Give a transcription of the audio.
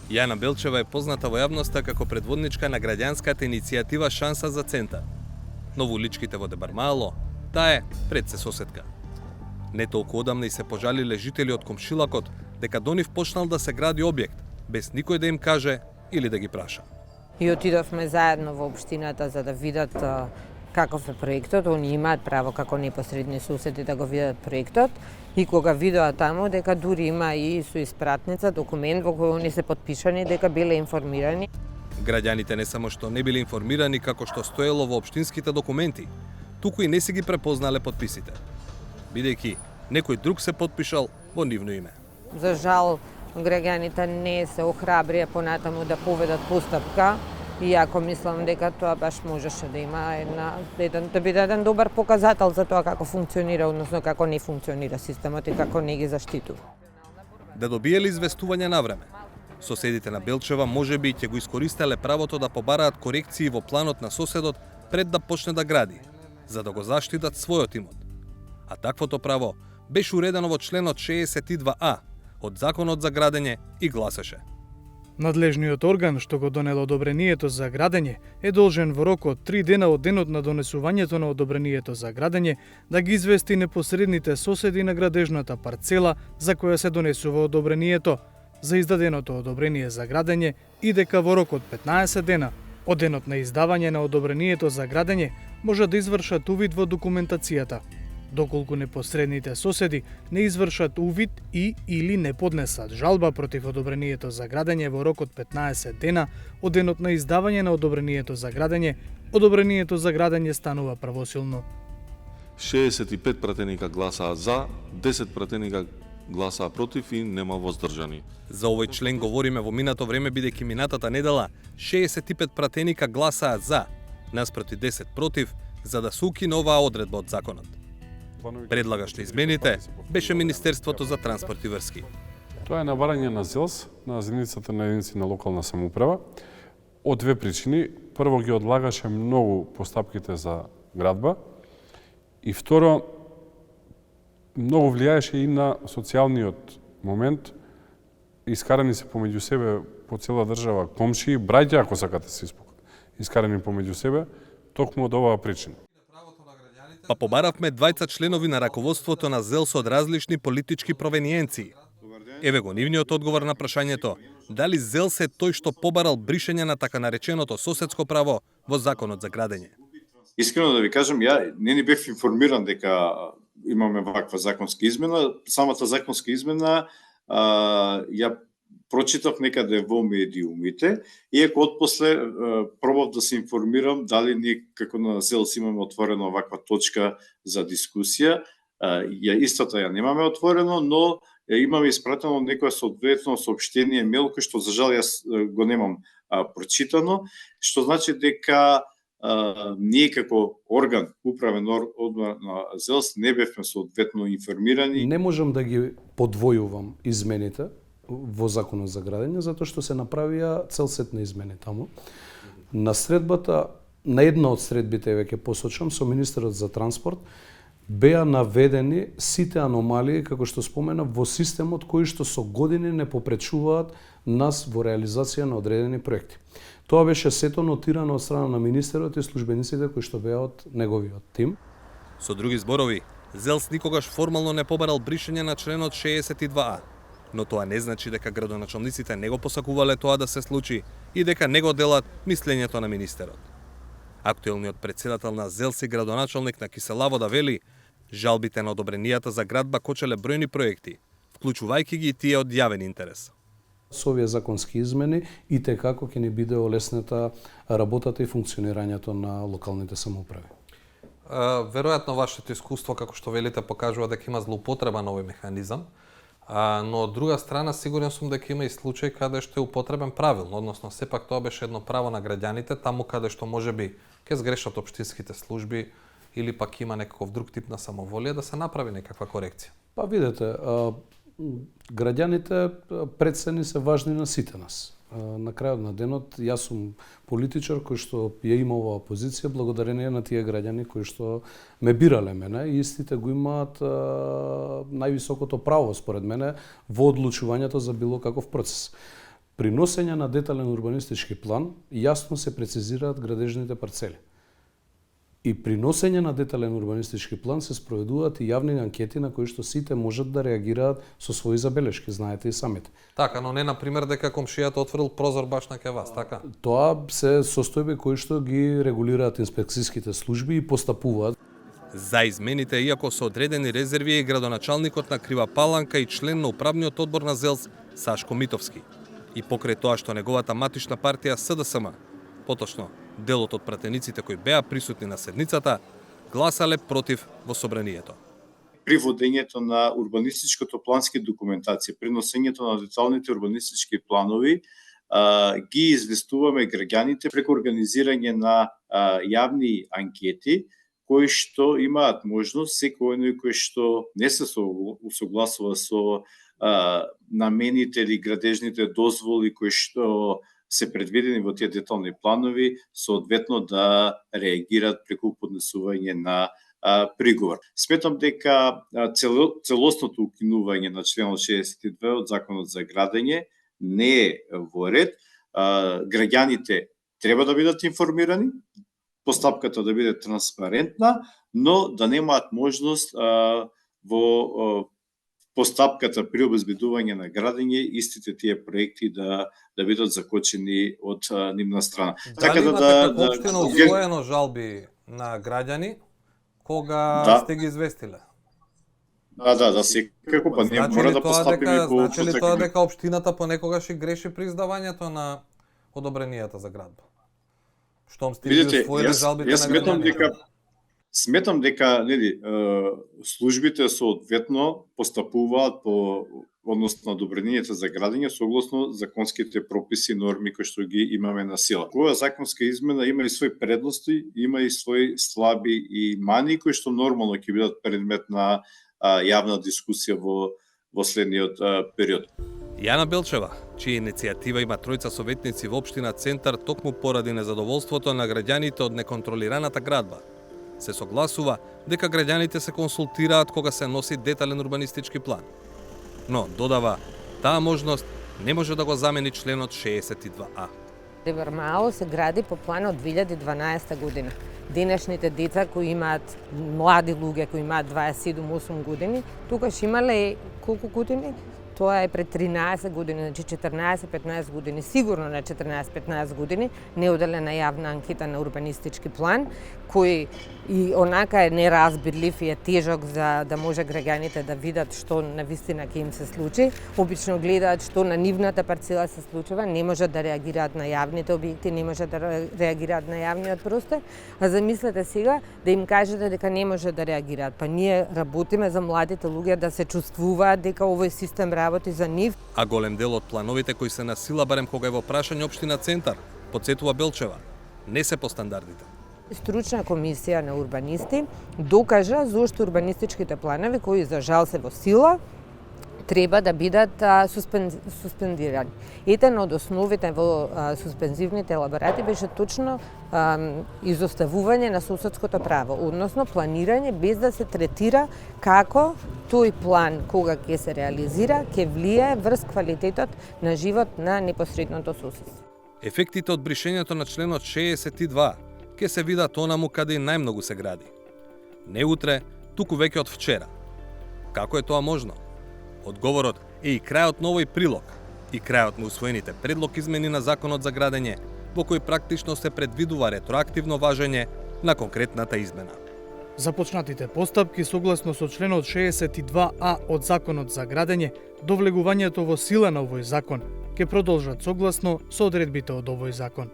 Јана Белчева е позната во јавноста како предводничка на граѓанската иницијатива Шанса за центар. Но во уличките во Дебармало, таа е пред се соседка. Не толку одамна и се пожалиле жители од комшилакот дека до нив почнал да се гради објект, без никој да им каже или да ги праша. И отидовме заедно во општината за да видат каков е проектот. Они имаат право како непосредни соседи да го видат проектот. И кога видоа таму дека дури има и со испратница, документ во кој они се подпишани дека биле информирани. Граѓаните не само што не биле информирани како што стоело во општинските документи, туку и не си ги препознале подписите, бидејќи некој друг се подпишал во нивно име. За жал, граѓаните не се охрабрија понатаму да поведат постапка, иако мислам дека тоа баш можеше да има да биде еден добар показател за тоа како функционира, односно како не функционира системот и како не ги заштитува. Да добиеле известување на време. Соседите на Белчева можеби ќе го искористеле правото да побараат корекции во планот на соседот пред да почне да гради, за да го заштитат својот имот. А таквото право беше уредено во членот 62А од Законот за градење и гласеше: Надлежниот орган што го донел одобрението за градење е должен во рок од 3 дена од денот на донесувањето на одобрението за градење да ги извести непосредните соседи на градежната парцела за која се донесува одобрението за издаденото одобрение за градење и дека во рок од 15 дена од денот на издавање на одобрението за градење може да извршат увид во документацијата, доколку непосредните соседи не извршат увид и или не поднесат жалба против одобрението за градење во рок од 15 дена од денот на издавање на одобрението за градење, одобрението за градење станува правосилно. 65 пратеника гласаа за, 10 пратеника гласаа против и нема воздржани. За овој член говориме во минато време, бидејќи минатата недела 65 пратеника гласаа за, наспроти 10 против, за да се укине оваа одредба од законот. Предлагаш измените беше Министерството за транспорт и врски. Тоа е набарање на ЗЕЛС на заедницата на единици на локална самоуправа од две причини. Прво, ги одлагаше многу постапките за градба и второ, многу влијаеше и на социјалниот момент. Искарани се помеѓу себе по цела држава комшии, браќа, ако сакате се искарани помеѓу себе, токму од оваа причина. Па побаравме двајца членови на раководството на ЗЕЛС од различни политички провениенции. Еве го нивниот одговор на прашањето дали ЗЕЛС е тој што побарал бришење на така нареченото соседско право во Законот за градење. Искрено да ви кажам, ја не бев информиран дека имаме ваква законска измена. Самата законска измена ја прочитав некаде во медиумите, иако отпосле пробав да се информирам дали ние како на ЗЕЛС имаме отворено ваква точка за дискусија. Ја истата ја немаме отворено, но имаме испратено некоја соодветно соопштение мејл кој што за жал јас го немам прочитано, што значи дека ние како орган, управен одбор на ЗЕЛС не бевме соодветно информирани. Не можам да ги подвојувам измените во Законот за градење, затоа што се направија цел сет на измени таму. На средбата, на една од средбите, веќе посочам, со министерот за транспорт, беа наведени сите аномалии, како што спомена, во системот кои што со години не попречуваат нас во реализација на одредени проекти. Тоа беше сето нотирано од страна на министерот и службениците кои што беа од неговиот тим. Со други зборови, ЗЕЛС никогаш формално не побарал бришење на членот 62А, но тоа не значи дека градоначалниците не го посакувале тоа да се случи и дека не го делат мислењето на министерот. Актуелниот председател на ЗЕЛС и градоначалник на Киселавода вели, жалбите на одобренијата за градба кочеле бројни проекти, вклучувајќи ги и тие од јавен интерес. Со овие законски измени и како ќе ни биде олеснета работата и функционирањето на локалните самоуправи. Веројатно вашето искуство, како што велите, покажува дека има злоупотреба на овој механизам, но од друга страна сигурен сум дека има и случаи каде што е употребен правилно, односно сепак тоа беше едно право на граѓаните, таму каде што можеби ќе сгрешат општинските служби или пак има некаков друг тип на самоволија да се направи некаква корекција. Па видете, граѓаните прецени се важни на сите нас. На крајот на денот, јас сум политичар кој што ја има оваа позиција благодарение на тие граѓани кои што ме бирале мене и истите го имаат највисокото право според мене во одлучувањето за било каков процес. При носење на детален урбанистички план јасно се прецизираат градежните парцели. И при носење на детален урбанистички план се спроведуваат и јавни анкети на кои што сите можат да реагираат со своји забелешки, знаете и самите. Така, но не на пример дека комшијата отворил прозор баш на ке вас, така? Тоа се состојби кои што ги регулираат инспекцијските служби и постапуваат. За измените, иако со одредени резерви, е градоначалникот на Крива Паланка и член на управниот одбор на ЗЕЛС Сашко Митовски. И покрај тоа што неговата матична партија СДСМ, поточно делот од пратениците кои беа присутни на седницата, гласале против во собранието. При водењето на урбанистичкото плански документација, при носењето на деталните урбанистички планови, ги известуваме граѓаните преку организирање на јавни анкети, кои што имаат можност, секој оној кој што не се согласува со намените или градежните дозволи кои што се предвидени во тие детални планови, соодветно да реагираат преку поднесување на приговор. Сметам дека целосното укинување на членот 62 од Законот за градење не е во ред. Граѓаните треба да бидат информирани, постапката да биде транспарентна, но да немаат можност во постапката при обезбедување на градење истите тие проекти да бидат закочени од нивна страна. Дали имате како општина усвоено жалби на граѓани кога сте ги известиле? Да, секако, па ние мора да постапиме по... Значи ли тоа дека општината понекогаш и греши при издавањето на одобренијата за градба? Штом сте ги усвоиле жалбите на граѓаните? Сметам дека службите соодветно постапуваат по односно одобренијата за градење согласно законските прописи и норми кои што ги имаме на сила. Која законска измена има и свои предности, има и свои слаби и мани кои што нормално ќе бидат предмет на јавна дискусија во следниот период. Јана Белчева, чија иницијатива има тројца советници во општина Центар токму поради незадоволството на граѓаните од неконтролираната градба, се согласува дека граѓаните се консултираат кога се носи детален урбанистички план. Но, додава, таа можност не може да го замени членот 62А. Ривармао се гради по план од 2012 година. Денешните деца кои имаат, млади луѓе кои имаат 27-8 години, tukаш имале колку години? Тоа е пред 13 години, значи 14-15 години, сигурно на 14-15 години, неоделена јавна анкета на урбанистички план, кој и онака е неразбирлив и е тежок за да може граѓаните да видат што навистина ќе им се случи. Обично гледаат што на нивната парцела се случува, не можат да реагираат на јавните објекти, не можат да реагираат на јавниот простор, а замислете сега да им кажете дека не може да реагираат. Па ние работиме за младите луѓе да се чувствуваат дека овој систем работи за нив. А голем дел од плановите кои се на сила, барем кога е во прашање општина Центар, подсетува Белчева, не се по стандардите. Стручна комисија на урбанисти докажа зошто урбанистичките планови кои за жал се во сила треба да бидат суспендирани. Еден од основите во суспензивните елаборати беше точно изоставување на соседското право, односно планирање без да се третира како тој план кога ќе се реализира ќе влијае врз квалитетот на живот на непосредното соседство. Ефектите од бришењето на членот 62 ќе се видат онаму каде најмногу се гради. Не утре, туку веќе од вчера. Како е тоа можно? Одговорот е и крајот на овој прилог, и крајот на усвоените предлог измени на Законот за градење, во кој практично се предвидува ретроактивно важење на конкретната измена. Започнатите постапки согласно со членот 62А од Законот за градење до влегувањето во сила на овој закон ќе продолжат согласно со одредбите од овој закон.